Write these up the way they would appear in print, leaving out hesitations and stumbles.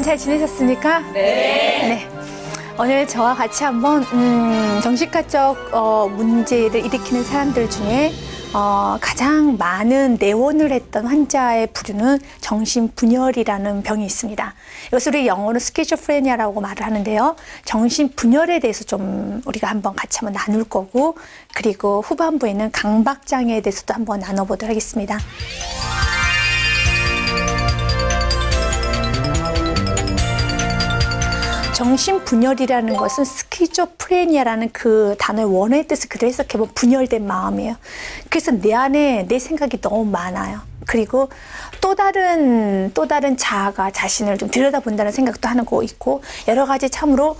잘 지내셨습니까? 네. 오늘 저와 같이 한번 정신과적 문제를 일으키는 사람들 중에 가장 많은 내원을 했던 환자의 부류는 정신분열이라는 병이 있습니다. 이것을 우리 영어로 스키조프레니아라고 말을 하는데요. 정신분열에 대해서 좀 우리가 한번 같이 한번 나눌 거고, 그리고 후반부에는 강박장애에 대해서도 한번 나눠보도록 하겠습니다. 정신분열이라는 것은 스키조프레니아라는 그 단어의 원어의 뜻을 그대로 해석해보면 분열된 마음이에요. 그래서 내 안에 내 생각이 너무 많아요. 그리고 또 다른 자아가 자신을 좀 들여다본다는 생각도 하는 거 있고, 여러 가지 참으로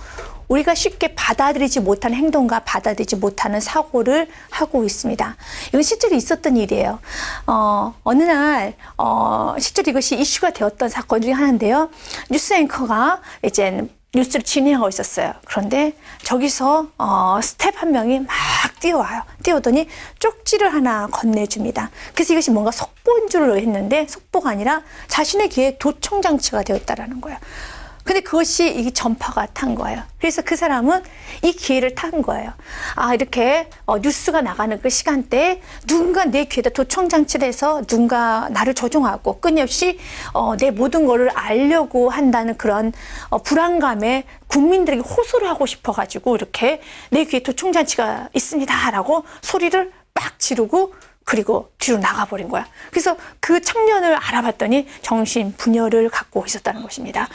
우리가 쉽게 받아들이지 못하는 행동과 받아들이지 못하는 사고를 하고 있습니다. 이건 실제로 있었던 일이에요. 어느 날 실제로 이것이 이슈가 되었던 사건 중에 하나인데요. 뉴스 앵커가 이제 뉴스를 진행하고 있었어요. 그런데 저기서 스텝 한 명이 막 뛰어와요. 뛰어오더니 쪽지를 하나 건네줍니다. 그래서 이것이 뭔가 속보인 줄 했는데 속보가 아니라 자신의 귀에 도청장치가 되었다라는 거예요. 근데 그것이 이 전파가 탄 거예요. 그래서 그 사람은 이 기회를 탄 거예요. 아, 이렇게 뉴스가 나가는 그 시간대에 누군가 내 귀에다 도청장치를 해서 누군가 나를 조종하고 끊임없이 내 모든 거를 알려고 한다는 그런 불안감에 국민들에게 호소를 하고 싶어가지고 이렇게 내 귀에 도청장치가 있습니다 라고 소리를 막 지르고 그리고 뒤로 나가버린 거야. 그래서 그 청년을 알아봤더니 정신분열을 갖고 있었다는 것입니다.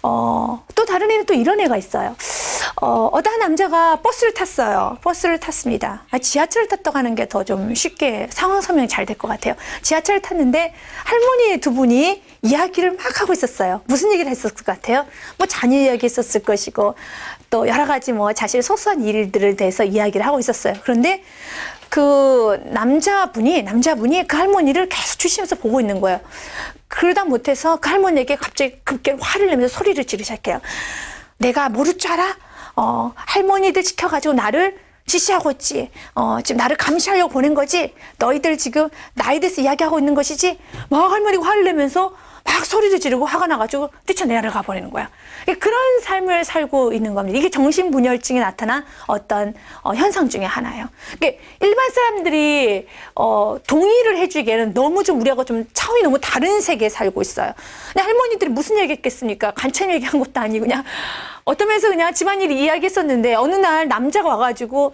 또 다른 애는 또 이런 애가 있어요. 어떤 남자가 버스를 탔어요. 버스를 탔습니다. 지하철을 탔다고 하는 게 더 좀 쉽게 상황 설명이 잘 될 것 같아요. 지하철을 탔는데 할머니 두 분이 이야기를 막 하고 있었어요. 무슨 얘기를 했었을 것 같아요? 뭐 자녀 이야기 했었을 것이고, 또 여러 가지 뭐 자신의 소소한 일들을 대해서 이야기를 하고 있었어요. 그런데 그 남자분이 그 할머니를 계속 주시면서 보고 있는 거예요. 그러다 못해서 그 할머니에게 갑자기 급게 화를 내면서 소리를 지르기 시작해요. 내가 모를 줄 알아? 할머니들 시켜가지고 나를 지시하고 있지. 지금 나를 감시하려고 보낸 거지. 너희들 지금 나에 대해서 이야기하고 있는 것이지. 막 할머니가 화를 내면서 막 소리를 지르고 화가 나가지고 뛰쳐내려가 버리는 거야. 그런 삶을 살고 있는 겁니다. 이게 정신분열증에 나타난 어떤 현상 중에 하나예요. 그러니까 일반 사람들이 동의를 해주기에는 너무 좀 우리하고 좀 차원이 너무 다른 세계에 살고 있어요. 근데 할머니들이 무슨 얘기했겠습니까? 간첩 얘기한 것도 아니고 그냥 어떤 면에서 그냥 집안일 이야기했었는데 어느 날 남자가 와가지고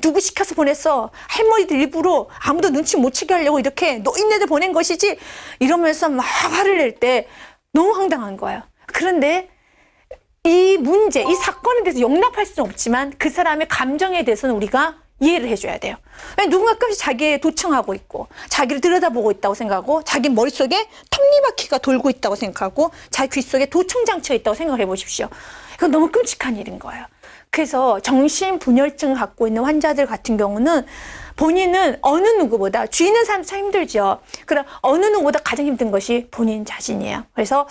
누구 시켜서 보냈어. 할머니들 일부러 아무도 눈치 못 채게 하려고 이렇게 노인네들 보낸 것이지. 이러면서 막 화를 낼 때 너무 황당한 거예요. 그런데 이 문제, 이 사건에 대해서 용납할 수는 없지만 그 사람의 감정에 대해서는 우리가 이해를 해줘야 돼요. 누군가 가끔씩 자기의 도청하고 있고 자기를 들여다보고 있다고 생각하고 자기 머릿속에 톱니바퀴가 돌고 있다고 생각하고 자기 귀 속에 도청장치가 있다고 생각을 해보십시오. 이건 너무 끔찍한 일인 거예요. 그래서 정신분열증을 갖고 있는 환자들 같은 경우는 본인은 어느 누구보다, 주위 있는 사람도 참 힘들죠. 그럼 어느 누구보다 가장 힘든 것이 본인 자신이에요. 그래서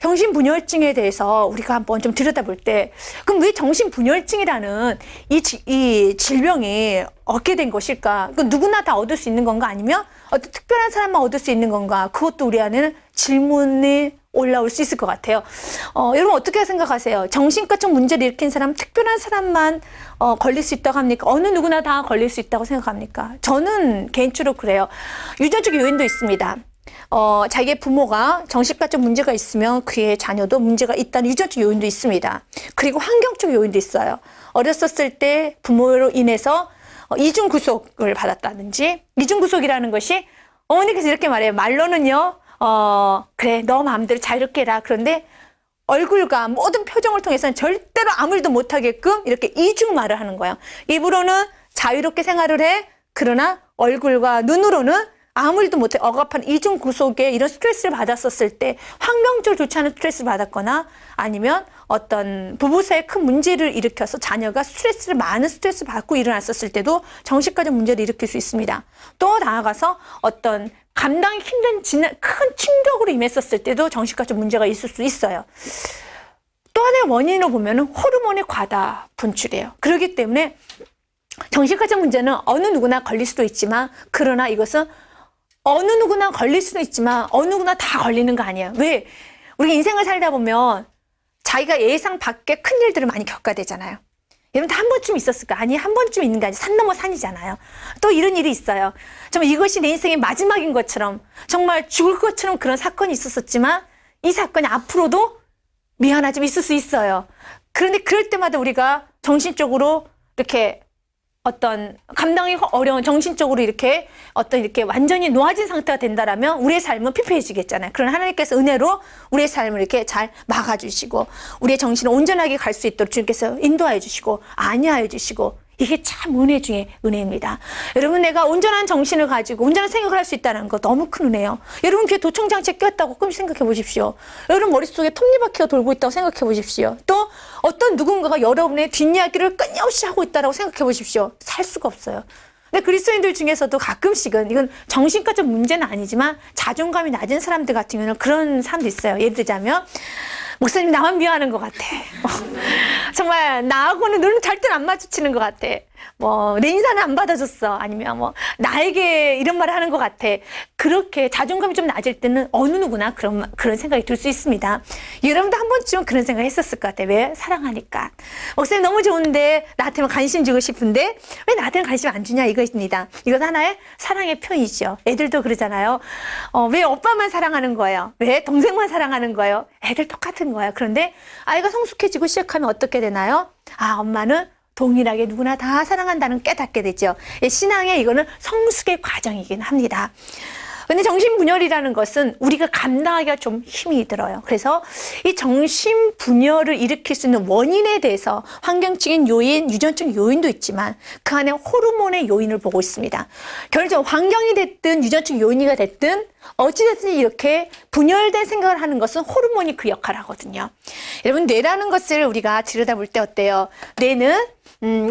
정신분열증에 대해서 우리가 한번 좀 들여다볼 때, 그럼 왜 정신분열증이라는 이 질병이 얻게 된 것일까? 그 누구나 다 얻을 수 있는 건가? 아니면 어떤 특별한 사람만 얻을 수 있는 건가? 그것도 우리 안에는 질문이 올라올 수 있을 것 같아요. 여러분 어떻게 생각하세요? 정신과적 문제를 일으킨 사람, 특별한 사람만 걸릴 수 있다고 합니까? 어느 누구나 다 걸릴 수 있다고 생각합니까? 저는 개인적으로 그래요. 유전적 요인도 있습니다. 자기의 부모가 정신과적 문제가 있으면 그의 자녀도 문제가 있다는 유전적 요인도 있습니다. 그리고 환경적 요인도 있어요. 어렸었을 때 부모로 인해서 이중구속을 받았다든지, 이중구속이라는 것이 어머니께서 이렇게 말해요. 말로는요, 그래, 너 마음대로 자유롭게 해라. 그런데 얼굴과 모든 표정을 통해서는 절대로 아무 일도 못하게끔 이렇게 이중말을 하는 거예요. 입으로는 자유롭게 생활을 해. 그러나 얼굴과 눈으로는 아무 일도 못해. 억압한 이중구속에 이런 스트레스를 받았었을 때, 환경적으로 좋지 않은 스트레스를 받았거나 아니면 어떤 부부 사이에 큰 문제를 일으켜서 자녀가 많은 스트레스를 받고 일어났었을 때도 정신과적 문제를 일으킬 수 있습니다. 또 나아가서 어떤 감당이 힘든 큰 충격으로 임했었을 때도 정신과적 문제가 있을 수 있어요. 또 하나의 원인으로 보면은 호르몬의 과다 분출이에요. 그렇기 때문에 정신과적 문제는 어느 누구나 걸릴 수도 있지만, 그러나 이것은 어느 누구나 걸릴 수도 있지만 어느 누구나 다 걸리는 거 아니에요. 왜? 우리 인생을 살다 보면 자기가 예상 밖의 큰 일들을 많이 겪어야 되잖아요. 여러분도 한 번쯤 있었을까? 아니, 한 번쯤 있는 게 아니라 산 넘어 산이잖아요. 또 이런 일이 있어요. 정말 이것이 내 인생의 마지막인 것처럼, 정말 죽을 것처럼 그런 사건이 있었었지만 이 사건이 앞으로도 미안하지만 있을 수 있어요. 그런데 그럴 때마다 우리가 정신적으로 이렇게 어떤 감당이 어려운, 정신적으로 이렇게 완전히 놓아진 상태가 된다라면 우리의 삶은 피폐해지겠잖아요. 그러나 하나님께서 은혜로 우리의 삶을 이렇게 잘 막아주시고 우리의 정신을 온전하게 갈 수 있도록 주님께서 인도하여 주시고 안위하여 주시고, 이게 참 은혜 중에 은혜입니다. 여러분, 내가 온전한 정신을 가지고 온전한 생각을 할 수 있다는 거 너무 큰 은혜예요. 여러분 귀에 도청장치에 꼈다고 끔 생각해 보십시오. 여러분 머릿속에 톱니바퀴가 돌고 있다고 생각해 보십시오. 또 어떤 누군가가 여러분의 뒷이야기를 끊임없이 하고 있다고 생각해 보십시오. 살 수가 없어요. 근데 그리스도인들 중에서도 가끔씩은, 이건 정신과적 문제는 아니지만 자존감이 낮은 사람들 같은 경우는 그런 사람도 있어요. 예를 들자면, 목사님 나만 미워하는 것 같아. 정말 나하고는 눈을 절대 안 마주치는 것 같아. 내 인사는 안 받아줬어. 아니면 나에게 이런 말을 하는 것 같아. 그렇게 자존감이 좀 낮을 때는 어느 누구나 그런 생각이 들 수 있습니다. 여러분도 한 번쯤은 그런 생각 했었을 것 같아. 왜? 사랑하니까. 목사님 너무 좋은데 나한테만 관심 주고 싶은데 왜 나한테는 관심 안 주냐, 이것입니다. 이건 하나의 사랑의 표현이죠. 애들도 그러잖아요. 왜 오빠만 사랑하는 거예요? 왜 동생만 사랑하는 거예요? 애들 똑같은 거예요. 그런데 아이가 성숙해지고 시작하면 어떻게 되나요? 아, 엄마는 동일하게 누구나 다 사랑한다는 깨닫게 되죠. 신앙의 이거는 성숙의 과정이긴 합니다. 근데 정신분열이라는 것은 우리가 감당하기가 좀 힘이 들어요. 그래서 이 정신분열을 일으킬 수 있는 원인에 대해서 환경적인 요인, 유전적 요인도 있지만 그 안에 호르몬의 요인을 보고 있습니다. 결국 환경이 됐든 유전적 요인이 됐든 어찌됐든 이렇게 분열된 생각을 하는 것은 호르몬이 그 역할을 하거든요. 여러분, 뇌라는 것을 우리가 들여다볼 때 어때요? 뇌는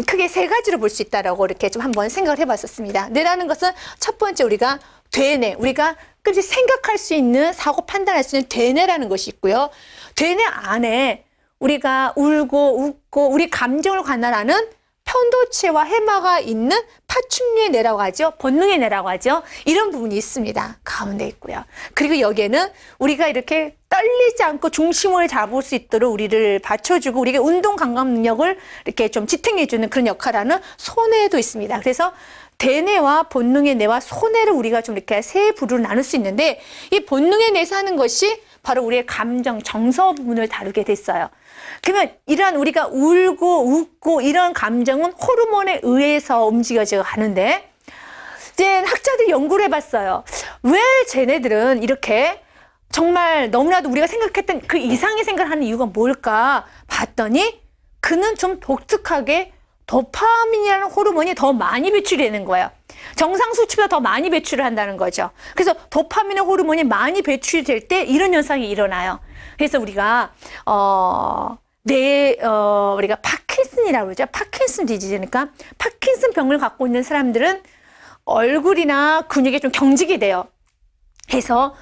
크게 세 가지로 볼 수 있다라고 이렇게 좀 한번 생각을 해봤었습니다. 뇌라는 것은 첫 번째 우리가 되뇌, 우리가 끝이 생각할 수 있는, 사고 판단할 수 있는 되뇌라는 것이 있고요. 되뇌 안에 우리가 울고 웃고 우리 감정을 관할하는 편도체와 해마가 있는 파충류의 뇌라고 하죠. 본능의 뇌라고 하죠. 이런 부분이 있습니다. 가운데 있고요. 그리고 여기에는 우리가 이렇게 떨리지 않고 중심을 잡을 수 있도록 우리를 받쳐주고 우리에게 운동 감각 능력을 이렇게 좀 지탱해주는 그런 역할을 하는 소뇌도 있습니다. 그래서 대뇌와 본능의 뇌와 소뇌를 우리가 좀 이렇게 세 부류로 나눌 수 있는데, 이 본능의 뇌에서 하는 것이 바로 우리의 감정, 정서 부분을 다루게 됐어요. 그러면 이러한 우리가 울고 웃고 이런 감정은 호르몬에 의해서 움직여져 가는데, 이제 학자들이 연구를 해봤어요. 왜 쟤네들은 이렇게 정말 너무나도 우리가 생각했던 그 이상의 생각을 하는 이유가 뭘까 봤더니, 그는 좀 독특하게 도파민이라는 호르몬이 더 많이 배출되는 거예요. 정상 수치보다 더 많이 배출을 한다는 거죠. 그래서 도파민의 호르몬이 많이 배출될 때 이런 현상이 일어나요. 그래서 우리가 우리가 파킨슨이라고 그러죠. 파킨슨 디지즈니까 파킨슨 병을 갖고 있는 사람들은 얼굴이나 근육이 좀 경직이 돼요. 그래서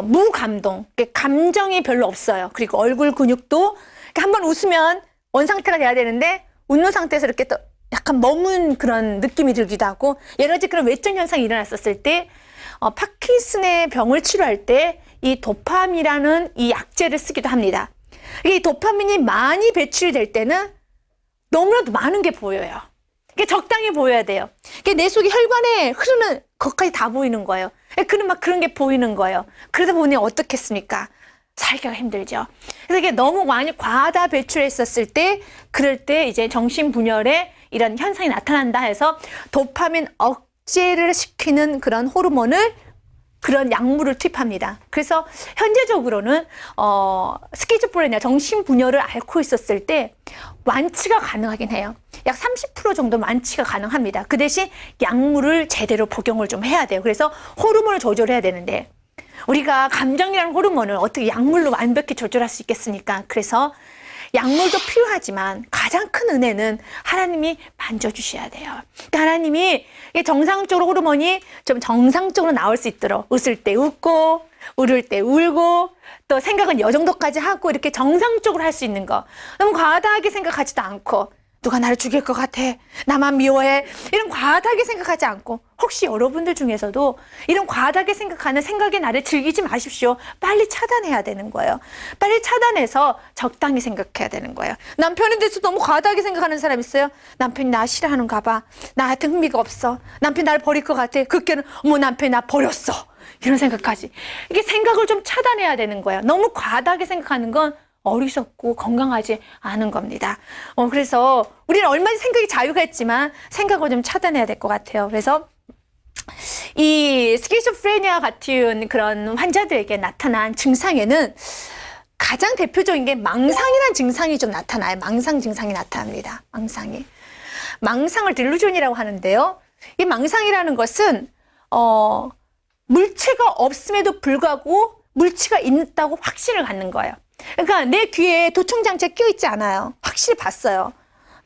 무감동, 감정이 별로 없어요. 그리고 얼굴 근육도 한번 웃으면 원상태가 돼야 되는데 웃는 상태에서 이렇게 또 약간 머문 그런 느낌이 들기도 하고, 여러 가지 그런 외적 현상이 일어났었을 때 파킨슨의 병을 치료할 때 이 도파민이라는 이 약제를 쓰기도 합니다. 이 도파민이 많이 배출될 때는 너무나도 많은 게 보여요. 이게 적당히 보여야 돼요. 내 속에 혈관에 흐르는 것까지 다 보이는 거예요. 그런 게 보이는 거예요. 그러다 보니 어떻겠습니까? 살기가 힘들죠. 그래서 이게 너무 많이 과다 배출했었을 때, 그럴 때 이제 정신분열에 이런 현상이 나타난다 해서 도파민 억제를 시키는 그런 호르몬을, 그런 약물을 투입합니다. 그래서 현재적으로는 스키즈프레니아, 정신분열을 앓고 있었을 때 완치가 가능하긴 해요. 약 30% 정도 완치가 가능합니다. 그 대신 약물을 제대로 복용을 좀 해야 돼요. 그래서 호르몬을 조절해야 되는데, 우리가 감정이라는 호르몬을 어떻게 약물로 완벽히 조절할 수 있겠습니까? 그래서 약물도 필요하지만 가장 큰 은혜는 하나님이 만져주셔야 돼요. 그러니까 하나님이 정상적으로 호르몬이 좀 정상적으로 나올 수 있도록, 웃을 때 웃고 울을 때 울고 또 생각은 이 정도까지 하고 이렇게 정상적으로 할 수 있는 거, 너무 과다하게 생각하지도 않고 누가 나를 죽일 것 같아. 나만 미워해. 이런 과하게 생각하지 않고, 혹시 여러분들 중에서도 이런 과하게 생각하는 생각의 나를 즐기지 마십시오. 빨리 차단해야 되는 거예요. 빨리 차단해서 적당히 생각해야 되는 거예요. 남편에 대해서 너무 과하게 생각하는 사람 있어요? 남편이 나 싫어하는가 봐. 나한테 흥미가 없어. 남편이 나를 버릴 것 같아. 그때는 어머, 남편이 나 버렸어. 이런 생각까지. 이게 생각을 좀 차단해야 되는 거예요. 너무 과하게 생각하는 건 어리석고 건강하지 않은 겁니다. 그래서 우리는 얼마나 생각이 자유가 있지만 생각을 좀 차단해야 될 것 같아요. 그래서 이 스키조프레니아 같은 그런 환자들에게 나타난 증상에는 가장 대표적인 게 망상이라는 증상이 좀 나타나요. 망상 증상이 나타납니다. 망상을 딜루전이라고 하는데요. 이 망상이라는 것은 물체가 없음에도 불구하고 물체가 있다고 확신을 갖는 거예요. 그러니까 내 귀에 도청장치가 끼어 있지 않아요. 확실히 봤어요.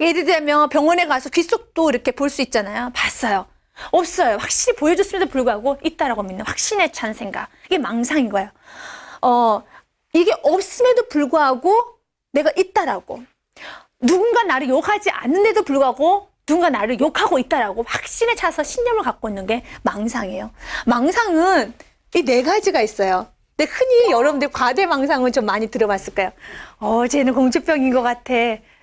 예를 들면 병원에 가서 귀 속도 이렇게 볼 수 있잖아요. 봤어요. 없어요. 확실히 보여줬음에도 불구하고 있다라고 믿는 확신에 찬 생각. 이게 망상인 거예요. 이게 없음에도 불구하고 내가 있다라고. 누군가 나를 욕하지 않는데도 불구하고 누군가 나를 욕하고 있다라고 확신에 차서 신념을 갖고 있는 게 망상이에요. 망상은 이 네 가지가 있어요. 근데 흔히 여러분들 과대망상은 좀 많이 들어봤을 거예요. 쟤는 공주병인 것 같아.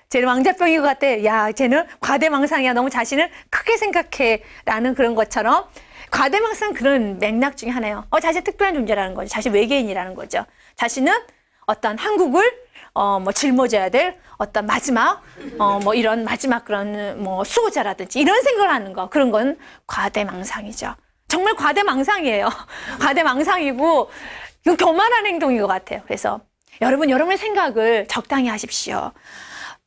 쟤는 왕자병인 것 같아. 야, 쟤는 과대망상이야. 너무 자신을 크게 생각해. 라는 그런 것처럼 과대망상은 그런 맥락 중에 하나예요. 자신 특별한 존재라는 거죠. 자신 외계인이라는 거죠. 자신은 어떤 한국을 짊어져야 될 어떤 마지막 이런 마지막 그런 수호자라든지 이런 생각을 하는 거. 그런 건 과대망상이죠. 정말 과대망상이에요. 과대망상이고 이건 교만한 행동인 것 같아요. 그래서 여러분의 생각을 적당히 하십시오.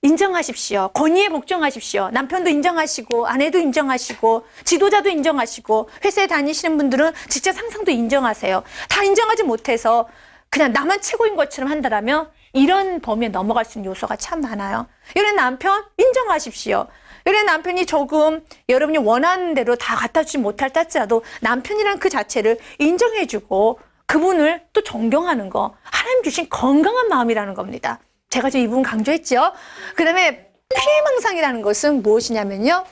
인정하십시오. 권위에 복종하십시오. 남편도 인정하시고 아내도 인정하시고 지도자도 인정하시고 회사에 다니시는 분들은 직접 상사도 인정하세요. 다 인정하지 못해서 그냥 나만 최고인 것처럼 한다라면 이런 범위에 넘어갈 수 있는 요소가 참 많아요. 이런 남편 인정하십시오. 이런 남편이 조금 여러분이 원하는 대로 다 갖다 주지 못할다 할지라도 남편이란 그 자체를 인정해주고 그분을 또 존경하는 거, 하나님 주신 건강한 마음이라는 겁니다. 제가 지금 이 부분 강조했죠. 그 다음에 피해망상이라는 것은 무엇이냐면요.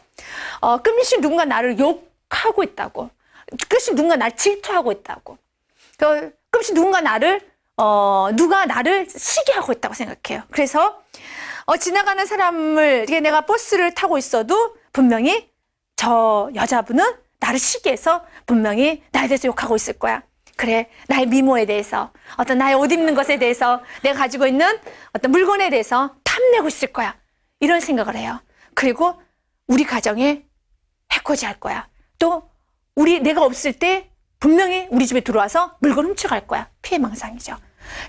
끊임없이 누군가 나를 욕하고 있다고. 끊임없이 누군가 나를 질투하고 있다고. 끊임없이 누가 나를 시기하고 있다고 생각해요. 그래서 지나가는 사람을, 내가 버스를 타고 있어도 분명히 저 여자분은 나를 시기해서 분명히 나에 대해서 욕하고 있을 거야. 그래, 나의 미모에 대해서, 어떤 나의 옷 입는 것에 대해서, 내가 가지고 있는 어떤 물건에 대해서 탐내고 있을 거야. 이런 생각을 해요. 그리고 우리 가정에 해코지 할 거야. 또 내가 없을 때 분명히 우리 집에 들어와서 물건 훔쳐갈 거야. 피해망상이죠.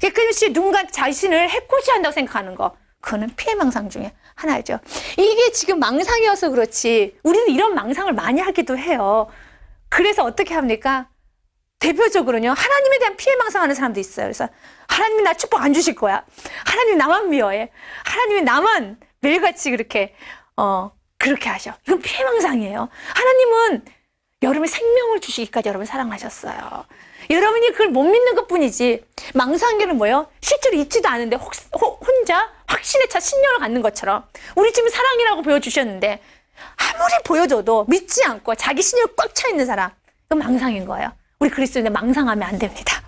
끊임없이 누군가 자신을 해코지한다고 생각하는 거, 그거는 피해망상 중에 하나죠. 이게 지금 망상이어서 그렇지 우리는 이런 망상을 많이 하기도 해요. 그래서 어떻게 합니까? 대표적으로는요, 하나님에 대한 피해망상하는 사람도 있어요. 그래서 하나님이 나 축복 안 주실 거야. 하나님이 나만 미워해. 하나님이 나만 매일같이 그렇게 하셔. 이건 피해망상이에요. 하나님은 여러분의 생명을 주시기까지 여러분 사랑하셨어요. 여러분이 그걸 못 믿는 것뿐이지. 망상계는 뭐예요? 실제로 있지도 않은데 혼자 확신에 차 신념을 갖는 것처럼 우리 집은 사랑이라고 보여주셨는데 아무리 보여줘도 믿지 않고 자기 신념이 꽉 차 있는 사람, 그건 망상인 거예요. 우리 그리스도인들 망상하면 안 됩니다.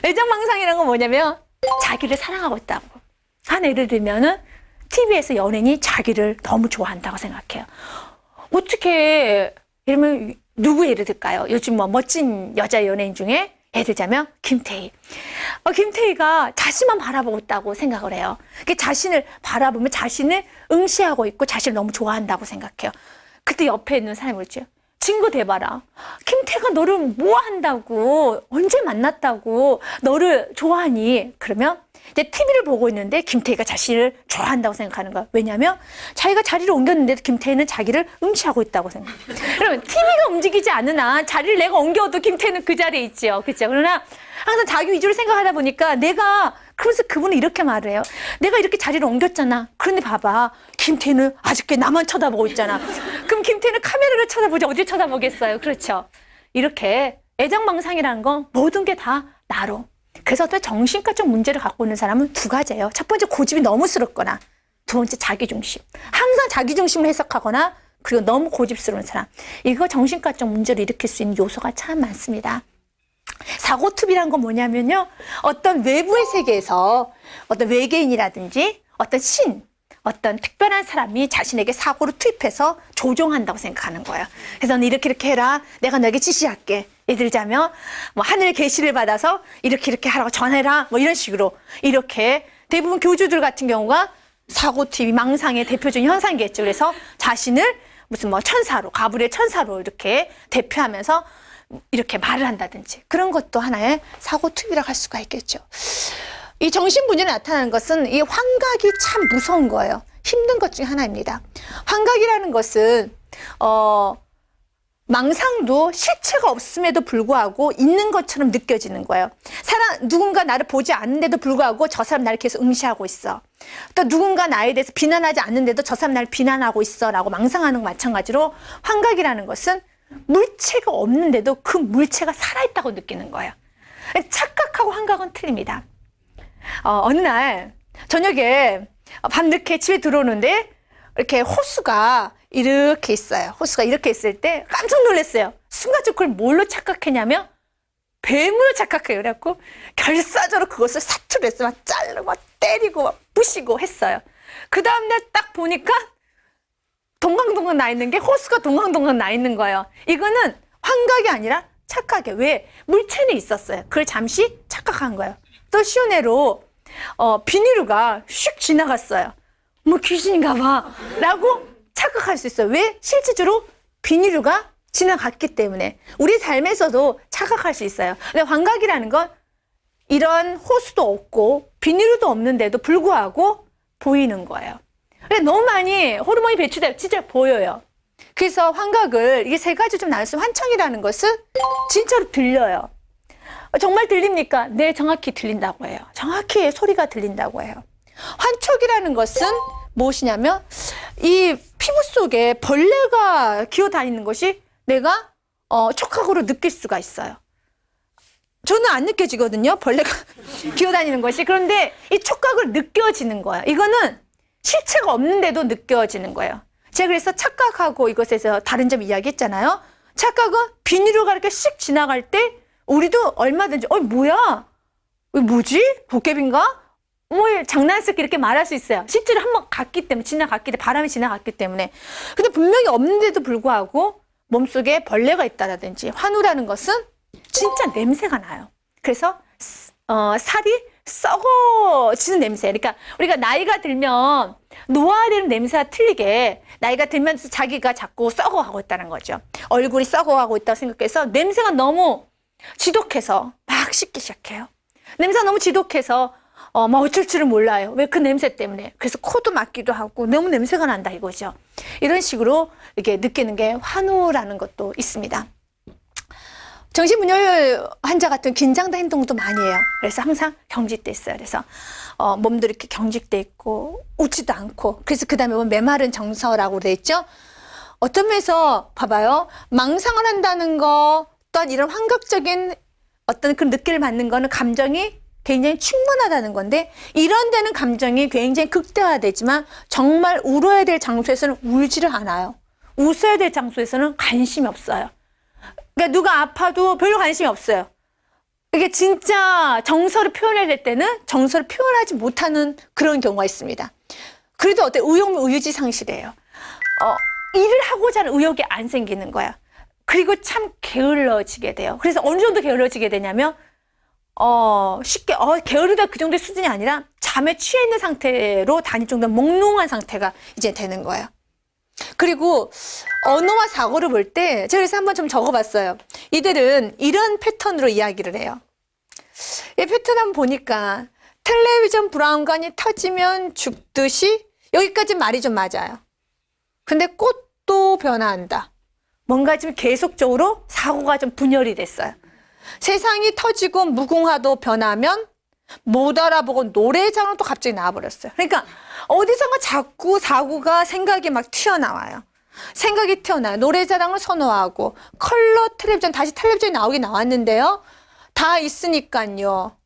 애정망상이라는 건 뭐냐면 자기를 사랑하고 있다고. 예를 들면은 TV에서 연예인이 자기를 너무 좋아한다고 생각해요. 어떻게 이러면 누구 예를 들까요? 요즘 멋진 여자 연예인 중에 예를 들자면 김태희. 김태희가 자신만 바라보고 있다고 생각을 해요. 자신을 바라보면 자신을 응시하고 있고 자신을 너무 좋아한다고 생각해요. 그때 옆에 있는 사람이 그랬죠. 친구 대봐라. 김태희가 너를 뭐 한다고, 언제 만났다고 너를 좋아하니? 그러면 이제 TV를 보고 있는데 김태희가 자신을 좋아한다고 생각하는 거야. 왜냐하면 자기가 자리를 옮겼는데도 김태희는 자기를 응시하고 있다고 생각해요. 그러면 TV가 움직이지 않는 한 자리를 내가 옮겨도 김태희는 그 자리에 있지요. 그렇죠? 그러나 항상 자기 위주로 생각하다 보니까 그래서 그분은 이렇게 말을 해요. 내가 이렇게 자리를 옮겼잖아. 그런데 봐봐. 김태희는 아직도 나만 쳐다보고 있잖아. 그럼 김태희는 카메라를 쳐다보지 어디 쳐다보겠어요. 그렇죠? 이렇게 애정망상이라는 건 모든 게 다 나로. 그래서 어떤 정신과적 문제를 갖고 있는 사람은 두 가지예요. 첫 번째, 고집이 너무 스럽거나, 두 번째 자기중심. 항상 자기중심을 해석하거나 그리고 너무 고집스러운 사람. 이거 정신과적 문제를 일으킬 수 있는 요소가 참 많습니다. 사고투비란 건 뭐냐면요. 어떤 외부의 세계에서 어떤 외계인이라든지 어떤 어떤 특별한 사람이 자신에게 사고를 투입해서 조종한다고 생각하는 거예요. 그래서 너 이렇게 해라. 내가 너에게 지시할게. 예를 들자면 뭐 하늘의 계시를 받아서 이렇게 하라고 전해라. 뭐 이런 식으로 이렇게 대부분 교주들 같은 경우가 사고 투입, 망상의 대표적인 현상이겠죠. 그래서 자신을 무슨 뭐 천사로, 가브리엘 천사로 이렇게 대표하면서 이렇게 말을 한다든지 그런 것도 하나의 사고 투입이라고 할 수가 있겠죠. 이 정신분열이 나타나는 것은 이 환각이 참 무서운 거예요. 힘든 것 중에 하나입니다. 환각이라는 것은 망상도 실체가 없음에도 불구하고 있는 것처럼 느껴지는 거예요. 누군가 나를 보지 않는데도 불구하고 저 사람 나를 계속 응시하고 있어. 또 누군가 나에 대해서 비난하지 않는데도 저 사람 나를 비난하고 있어 라고 망상하는 거 마찬가지로 환각이라는 것은 물체가 없는데도 그 물체가 살아있다고 느끼는 거예요. 착각하고 환각은 틀립니다. 어느 날 저녁에 밤늦게 집에 들어오는데 이렇게 호수가 이렇게 있어요. 호수가 이렇게 있을 때 깜짝 놀랐어요. 순간적으로 그걸 뭘로 착각했냐면 뱀으로 착각해요. 그래갖고 결사적으로 그것을 사투리해서 막 자르고 막 때리고 막 부시고 했어요. 그 다음날 딱 보니까 동강동강 나 있는 게 호수가 동강동강 나 있는 거예요. 이거는 환각이 아니라 착각이에요. 왜? 물체는 있었어요. 그걸 잠시 착각한 거예요. 또 쉬운 예로 비닐루가 슉 지나갔어요. 뭐 귀신인가 봐 라고 착각할 수 있어요. 왜? 실질적으로 비닐루가 지나갔기 때문에 우리 삶에서도 착각할 수 있어요. 근데 환각이라는 건 이런 호수도 없고 비닐루도 없는데도 불구하고 보이는 거예요. 너무 많이 호르몬이 배출돼서 진짜 보여요. 그래서 환각을 이게 세 가지 좀 나눴으면 환청이라는 것은 진짜로 들려요. 정말 들립니까? 네, 정확히 들린다고 해요. 정확히 소리가 들린다고 해요. 환촉이라는 것은 무엇이냐면 이 피부 속에 벌레가 기어다니는 것이 내가 촉각으로 느낄 수가 있어요. 저는 안 느껴지거든요. 벌레가 기어다니는 것이. 그런데 이 촉각을 느껴지는 거예요. 이거는 실체가 없는데도 느껴지는 거예요. 제가 그래서 착각하고 이것에서 다른 점 이야기했잖아요. 착각은 비닐루가 이렇게 씩 지나갈 때 우리도 얼마든지 뭐야? 뭐지? 도깨비인가? 뭐 장난스럽게 이렇게 말할 수 있어요. 실제로 한번 갔기 때문에 바람이 지나갔기 때문에. 근데 분명히 없는데도 불구하고 몸속에 벌레가 있다라든지 환우라는 것은 진짜 냄새가 나요. 그래서 살이 썩어지는 냄새. 그러니까 우리가 나이가 들면 놓아야 되는 냄새가 틀리게 나이가 들면서 자기가 자꾸 썩어가고 있다는 거죠. 얼굴이 썩어가고 있다고 생각해서 냄새가 너무 지독해서 막 씻기 시작해요. 냄새가 너무 지독해서 막 어쩔 줄을 몰라요. 왜? 그 냄새 때문에. 그래서 코도 막기도 하고 너무 냄새가 난다 이거죠. 이런 식으로 이렇게 느끼는 게 환우라는 것도 있습니다. 정신분열 환자 같은 긴장된 행동도 많이 해요. 그래서 항상 경직돼 있어요. 그래서 몸도 이렇게 경직돼 있고 웃지도 않고. 그래서 그 다음에 메마른 정서라고 돼 있죠. 어떤 면에서 봐봐요. 망상을 한다는 거 또한 이런 환각적인 어떤 그런 느낌을 받는 거는 감정이 굉장히 충분하다는 건데 이런 데는 감정이 굉장히 극대화되지만 정말 울어야 될 장소에서는 울지를 않아요. 웃어야 될 장소에서는 관심이 없어요. 그러니까 누가 아파도 별로 관심이 없어요. 이게 진짜 정서를 표현해야 될 때는 정서를 표현하지 못하는 그런 경우가 있습니다. 그래도 의욕지 상실이에요. 일을 하고자 하는 의욕이 안 생기는 거야. 그리고 참 게을러지게 돼요. 그래서 어느 정도 게을러지게 되냐면 쉽게 게으르다 그 정도의 수준이 아니라 잠에 취해 있는 상태로 다닐 정도로 몽롱한 상태가 이제 되는 거예요. 그리고 언어와 사고를 볼 때 제가 그래서 한번 좀 적어봤어요. 이들은 이런 패턴으로 이야기를 해요. 이 패턴 한번 보니까 텔레비전 브라운관이 터지면 죽듯이 여기까지 말이 좀 맞아요. 근데 꽃도 변화한다. 뭔가 좀 계속적으로 사고가 좀 분열이 됐어요. 세상이 터지고 무궁화도 변하면 못 알아보고 노래자랑 또 갑자기 나와버렸어요. 그러니까 어디선가 자꾸 사고가 생각이 막 튀어나와요. 생각이 튀어나와요. 노래자랑을 선호하고 컬러 텔레비전 다시 텔레비전이 나왔는데요. 다 있으니까요.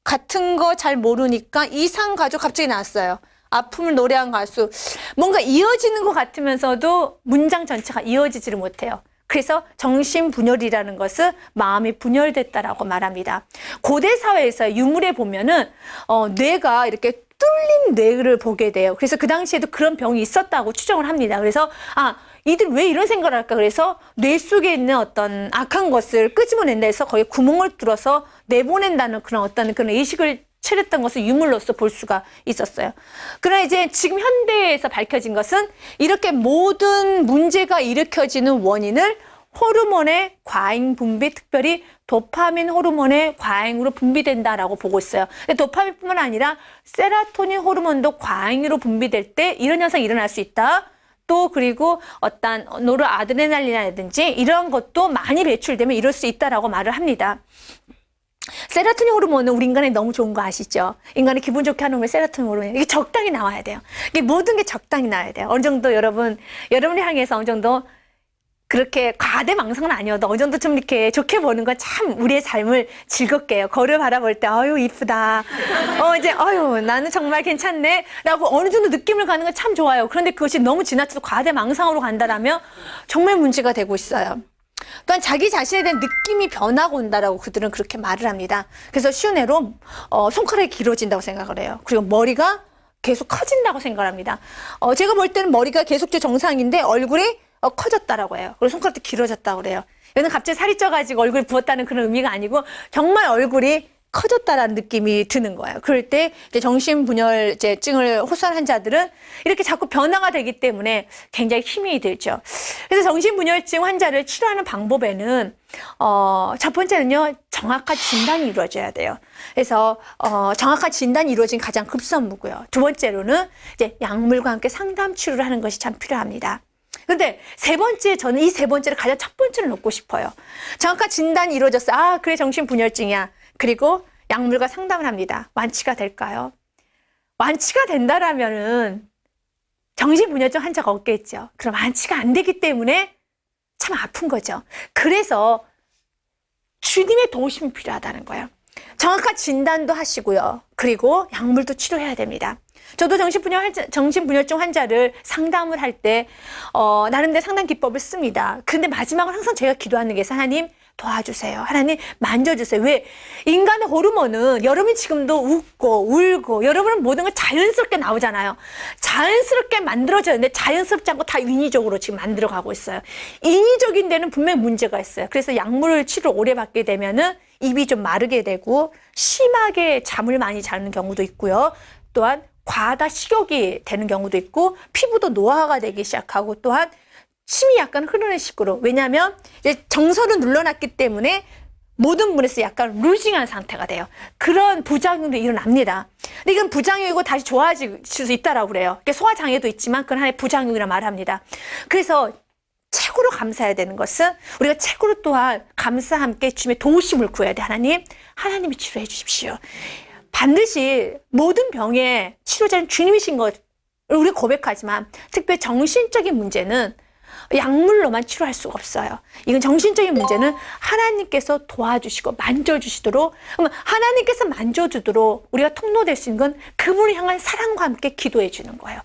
같은 거 잘 모르니까 이상 가족 갑자기 나왔어요. 아픔을 노래한 가수. 뭔가 이어지는 것 같으면서도 문장 전체가 이어지지를 못해요. 그래서 정신분열이라는 것은 마음이 분열됐다라고 말합니다. 고대 사회에서 유물에 보면은 뇌가 이렇게 뚫린 뇌를 보게 돼요. 그래서 그 당시에도 그런 병이 있었다고 추정을 합니다. 그래서 이들 왜 이런 생각을 할까? 그래서 뇌 속에 있는 어떤 악한 것을 끄집어낸다 해서 거기에 구멍을 뚫어서 내보낸다는 그런 어떤 그런 의식을 체렸던 것을 유물로서 볼 수가 있었어요. 그러나 이제 지금 현대에서 밝혀진 것은 이렇게 모든 문제가 일으켜지는 원인을 호르몬의 과잉 분비, 특별히 도파민 호르몬의 과잉으로 분비된다라고 보고 있어요. 근데 도파민뿐만 아니라 세로토닌 호르몬도 과잉으로 분비될 때 이런 현상이 일어날 수 있다. 또 그리고 어떤 노르아드레날린이라든지 이런 것도 많이 배출되면 이럴 수 있다라고 말을 합니다. 세로토닌 호르몬은 우리 인간에 너무 좋은 거 아시죠? 인간이 기분 좋게 하는 게 세로토닌 호르몬이에요. 이게 적당히 나와야 돼요. 이게 모든 게 적당히 나와야 돼요. 어느 정도 여러분을 향해서 어느 정도 그렇게 과대망상은 아니어도 어느 정도 좀 이렇게 좋게 보는 건 참 우리의 삶을 즐겁게 해요. 거울을 바라볼 때 아유 이쁘다. 이제 아유 나는 정말 괜찮네 라고 어느 정도 느낌을 가는 건 참 좋아요. 그런데 그것이 너무 지나쳐서 과대망상으로 간다라면 정말 문제가 되고 있어요. 또한 자기 자신에 대한 느낌이 변하고 온다라고 그들은 그렇게 말을 합니다. 그래서 쉬운 예로 손가락이 길어진다고 생각을 해요. 그리고 머리가 계속 커진다고 생각을 합니다. 제가 볼 때는 머리가 계속 정상인데 얼굴이 커졌다라고 해요. 그리고 손가락도 길어졌다고 그래요. 얘는 갑자기 살이 쪄가지고 얼굴이 부었다는 그런 의미가 아니고 정말 얼굴이 커졌다라는 느낌이 드는 거예요. 그럴 때 이제 정신분열증을 호소한 환자들은 이렇게 자꾸 변화가 되기 때문에 굉장히 힘이 들죠. 그래서 정신분열증 환자를 치료하는 방법에는 첫 번째는요, 정확한 진단이 이루어져야 돼요. 그래서 정확한 진단이 이루어진 가장 급선무고요. 두 번째로는 이제 약물과 함께 상담 치료를 하는 것이 참 필요합니다. 근데 세 번째, 저는 이 세 번째를 가장 첫 번째로 놓고 싶어요. 정확한 진단이 이루어졌어요. 그래, 정신분열증이야. 그리고 약물과 상담을 합니다. 완치가 될까요? 완치가 된다라면은 정신분열증 환자가 없겠죠. 그럼 완치가 안 되기 때문에 참 아픈 거죠. 그래서 주님의 도우심이 필요하다는 거예요. 정확한 진단도 하시고요. 그리고 약물도 치료해야 됩니다. 저도 정신분열증 환자를 상담을 할 때 나름대로 상담 기법을 씁니다. 근데 마지막으로 항상 제가 기도하는 게 하나님 도와주세요. 하나님 만져주세요. 왜? 인간의 호르몬은 여러분이 지금도 웃고 울고 여러분은 모든 걸 자연스럽게 나오잖아요. 자연스럽게 만들어졌는데 자연스럽지 않고 다 인위적으로 지금 만들어가고 있어요. 인위적인 데는 분명히 문제가 있어요. 그래서 약물 치료를 오래 받게 되면은 입이 좀 마르게 되고 심하게 잠을 많이 자는 경우도 있고요. 또한 과다 식욕이 되는 경우도 있고 피부도 노화가 되기 시작하고 또한 침이 약간 흐르는 식으로. 왜냐하면 이제 정서를 눌러놨기 때문에 모든 분에서 약간 루징한 상태가 돼요. 그런 부작용도 일어납니다. 근데 이건 부작용이고 다시 좋아질 수 있다라고 그래요. 소화장애도 있지만 그건 하나의 부작용이라 말합니다. 그래서 최고로 감사해야 되는 것은 우리가 최고로 또한 감사와 함께 주님의 도우심을 구해야 돼. 하나님이 치료해 주십시오. 반드시 모든 병의 치료자는 주님이신 것 우리 고백하지만 특별히 정신적인 문제는 약물로만 치료할 수가 없어요. 이건 정신적인 문제는 하나님께서 도와주시고 만져주시도록, 그러면 하나님께서 만져주도록 우리가 통로될 수 있는 건 그분을 향한 사랑과 함께 기도해 주는 거예요.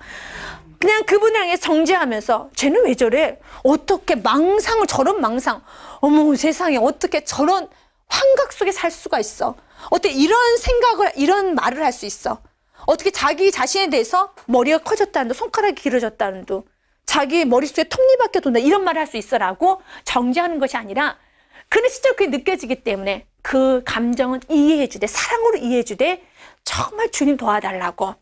그냥 그분을 향해 정죄하면서 쟤는 왜 저래? 어떻게 저런 망상, 어머 세상에 어떻게 저런 환각 속에 살 수가 있어? 어떻게 이런 말을 할 수 있어? 어떻게 자기 자신에 대해서 머리가 커졌다는 둥, 손가락이 길어졌다는 둥, 자기 머릿속에 톱니바퀴 돈다 이런 말을 할 수 있어라고 정죄하는 것이 아니라 그는 진짜 그게 느껴지기 때문에 그 감정은 이해해주되 사랑으로 이해해주되 정말 주님 도와달라고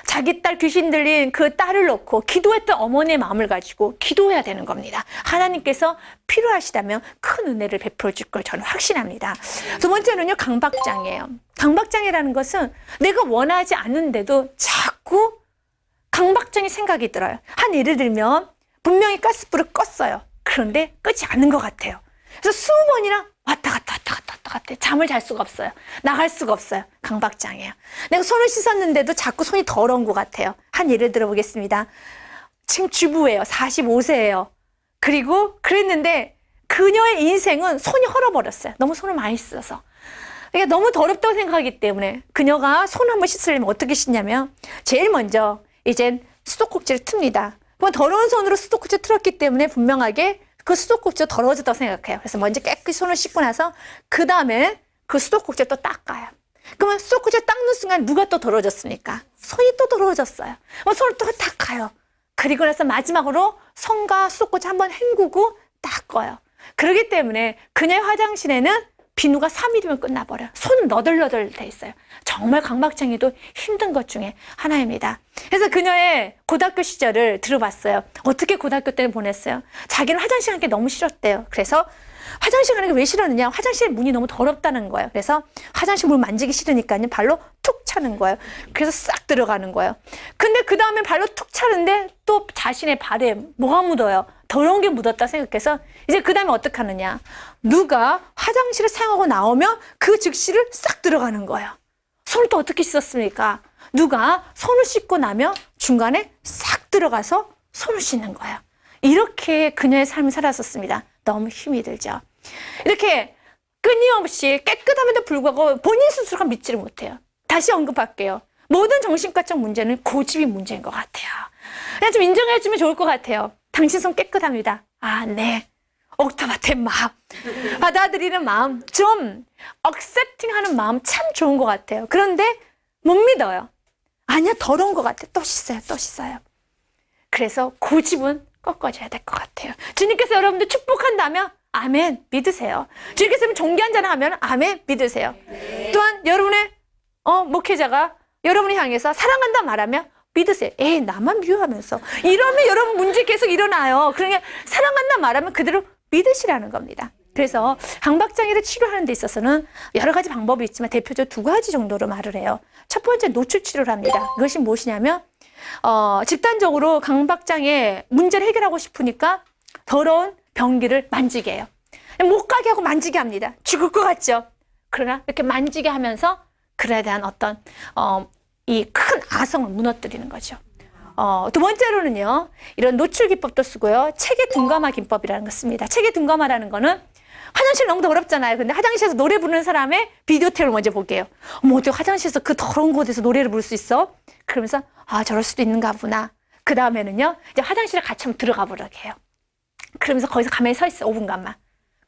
자기 딸 귀신 들린 그 딸을 놓고 기도했던 어머니의 마음을 가지고 기도해야 되는 겁니다. 하나님께서 필요하시다면 큰 은혜를 베풀어 줄 걸 저는 확신합니다. 두 번째는요, 강박장애예요. 강박장애라는 것은 내가 원하지 않는데도 자꾸 강박적인 생각이 들어요. 한 예를 들면 분명히 가스불을 껐어요. 그런데 끄지 않는 것 같아요. 그래서 수십 번이나 왔다 갔다 잠을 잘 수가 없어요. 나갈 수가 없어요. 강박장애예요. 내가 손을 씻었는데도 자꾸 손이 더러운 것 같아요. 한 예를 들어보겠습니다. 지금 주부예요. 45세예요. 그리고 그랬는데 그녀의 인생은 손이 헐어버렸어요. 너무 손을 많이 써서. 그러니까 너무 더럽다고 생각하기 때문에 그녀가 손 한번 씻으려면 어떻게 씻냐면 제일 먼저 이젠 수도꼭지를 틉니다. 그럼 더러운 손으로 수도꼭지 틀었기 때문에 분명하게 그 수도꼭지가 더러워졌다고 생각해요. 그래서 먼저 깨끗이 손을 씻고 나서 그 다음에 그 수도꼭지를 또 닦아요. 그러면 수도꼭지를 닦는 순간 누가 또 더러워졌습니까? 손이 또 더러워졌어요. 손을 또 닦아요. 그리고 나서 마지막으로 손과 수도꼭지 한번 헹구고 닦아요. 그렇기 때문에 그녀의 화장실에는 비누가 3일이면 끝나버려요. 손은 너덜너덜 돼 있어요. 정말 강박장애도 힘든 것 중에 하나입니다. 그래서 그녀의 고등학교 시절을 들어봤어요. 어떻게 고등학교 때는 보냈어요? 자기는 화장실 가는 게 너무 싫었대요. 그래서 화장실 가는 게 왜 싫었느냐? 화장실 문이 너무 더럽다는 거예요. 그래서 화장실 문 만지기 싫으니까요. 발로 툭 차는 거예요. 그래서 싹 들어가는 거예요. 근데 그 다음에 발로 툭 차는데 또 자신의 발에 뭐가 묻어요? 더러운 게 묻었다 생각해서 이제 그 다음에 어떻게 하느냐? 누가 화장실을 사용하고 나오면 그 즉시를 싹 들어가는 거예요. 손을 또 어떻게 씻었습니까? 누가 손을 씻고 나면 중간에 싹 들어가서 손을 씻는 거예요. 이렇게 그녀의 삶을 살았었습니다. 너무 힘이 들죠. 이렇게 끊임없이 깨끗함에도 불구하고 본인 스스로가 믿지를 못해요. 다시 언급할게요. 모든 정신과적 문제는 고집이 문제인 것 같아요. 그냥 좀 인정해주면 좋을 것 같아요. 당신 손 깨끗합니다. 아, 네. 옥타바텐 마음, 받아들이는 마음, 좀 억셉팅하는 마음 참 좋은 것 같아요. 그런데 못 믿어요. 아니야, 더러운 것 같아. 또 씻어요, 또 씻어요. 그래서 고집은 꺾어줘야 될 것 같아요. 주님께서 여러분들 축복한다면 아멘 믿으세요. 주님께서 존귀한자는 하면 아멘 믿으세요. 또한 여러분의 목회자가 여러분을 향해서 사랑한다 말하면 믿으세요. 에이, 나만 미워하면서 이러면 여러분 문제 계속 일어나요. 그러니까 사랑한다 말하면 그대로 믿으시라는 겁니다. 그래서 강박장애를 치료하는 데 있어서는 여러 가지 방법이 있지만 대표적으로 2가지 정도로 말을 해요. 첫 번째 노출 치료를 합니다. 그것이 무엇이냐면 집단적으로 강박장애 문제를 해결하고 싶으니까 더러운 변기를 만지게 해요. 못 가게 하고 만지게 합니다. 죽을 것 같죠? 그러나 이렇게 만지게 하면서 그에 대한 어떤 이 큰 아성을 무너뜨리는 거죠. 두 번째로는요, 이런 노출 기법도 쓰고요. 체계 둔감화 기법이라는 거 씁니다. 체계 둔감화라는 거는 화장실 너무 더럽잖아요. 근데 화장실에서 노래 부르는 사람의 비디오 테이프를 먼저 볼게요. 어머, 어떻게 화장실에서 그 더러운 곳에서 노래를 부를 수 있어? 그러면서 아, 저럴 수도 있는가 보나. 그 다음에는요, 이제 화장실에 같이 한번 들어가 보라고 해요. 그러면서 거기서 가만히 서 있어, 5분간만.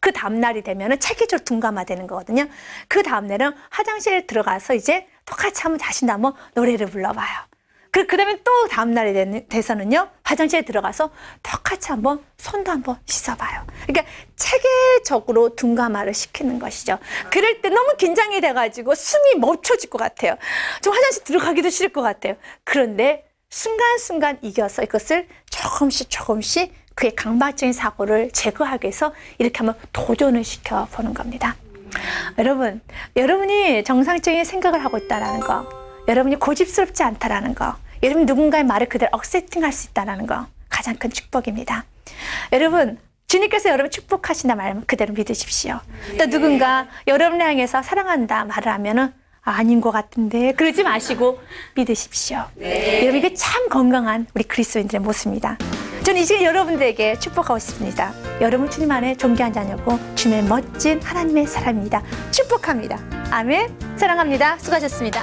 그 다음날이 되면은 체계적으로 둔감화 되는 거거든요. 그 다음날은 화장실에 들어가서 이제 똑같이 한번 자신도 한번 노래를 불러봐요. 그 다음에 또 다음날이 돼서는요, 화장실에 들어가서 똑같이 한번 손도 한번 씻어봐요. 그러니까 체계적으로 둔감화를 시키는 것이죠. 그럴 때 너무 긴장이 돼가지고 숨이 멈춰질 것 같아요. 좀 화장실 들어가기도 싫을 것 같아요. 그런데 순간순간 이겨서 이것을 조금씩 그의 강박적인 사고를 제거하기 위해서 이렇게 한번 도전을 시켜보는 겁니다. 여러분, 여러분이 정상적인 생각을 하고 있다는 거, 여러분이 고집스럽지 않다라는 거, 여러분 누군가의 말을 그대로 억셉팅할 수 있다는 거 가장 큰 축복입니다. 여러분, 주님께서 여러분 축복하신다 말하면 그대로 믿으십시오. 또 누군가 여러분을 향해서 사랑한다 말을 하면은 아닌 것 같은데 그러지 마시고 믿으십시오. 네. 여러분, 이게 참 건강한 우리 그리스도인들의 모습입니다. 저는 이 시간 여러분들에게 축복하고 싶습니다. 여러분 주님 안에 존귀한 자녀고 주님의 멋진 하나님의 사람입니다. 축복합니다. 아멘. 사랑합니다. 수고하셨습니다.